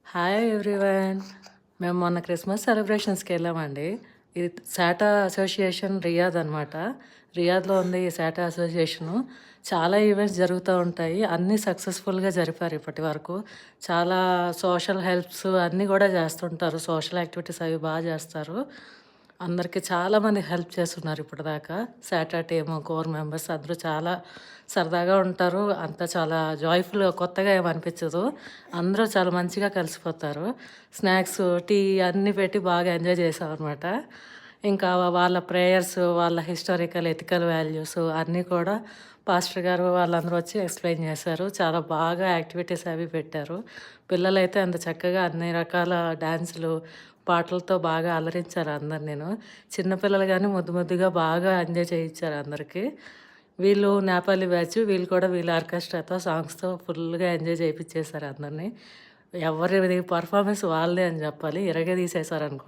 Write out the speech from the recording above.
Hi everyone. మేము మొన్న Christmas సెలబ్రేషన్స్కి వెళ్ళామండి. ఇది శాటా అసోసియేషన్ రియాద్ అనమాట. రియాద్లో ఉంది ఈ శాటా అసోసియేషను. చాలా ఈవెంట్స్ జరుగుతూ ఉంటాయి. అన్నీ సక్సెస్ఫుల్గా జరిపారు ఇప్పటి వరకు. చాలా సోషల్ హెల్ప్స్ అన్నీ కూడా చేస్తుంటారు. సోషల్ యాక్టివిటీస్ అవి బాగా చేస్తారు. అందరికీ చాలామంది హెల్ప్ చేస్తున్నారు ఇప్పటిదాకా. శాటా టీమ్ కోర్ మెంబర్స్ అందరూ చాలా సరదాగా ఉంటారు. అంతా చాలా జాయ్ఫుల్గా కొత్తగా ఏమనిపించదు. అందరూ చాలా మంచిగా కలిసిపోతారు. స్నాక్స్ టీ అన్నీ పెట్టి బాగా ఎంజాయ్ చేసామన్నమాట. ఇంకా వాళ్ళ ప్రేయర్స్, వాళ్ళ హిస్టారికల్ ఎథికల్ వాల్యూస్ అన్నీ కూడా పాస్టర్ గారు వాళ్ళందరూ వచ్చి ఎక్స్ప్లెయిన్ చేశారు. చాలా బాగా యాక్టివిటీస్ అవి పెట్టారు. పిల్లలైతే అంత చక్కగా అన్ని రకాల డ్యాన్సులు, పాటలతో బాగా అలరించారు అందరు. నేను చిన్నపిల్లలు కానీ ముద్దు ముద్దుగా బాగా ఎంజాయ్ చేయించారు అందరికీ. వీళ్ళు నేపాలీ బ్యాచ్, వీళ్ళు కూడా వీళ్ళ ఆర్కెస్ట్రాతో సాంగ్స్తో ఫుల్గా ఎంజాయ్ చేయించేశారు అందరినీ. ఎవరి పర్ఫార్మెన్స్ వాళ్ళదే అని చెప్పాలి. ఇరగదీసేశారు అనుకో.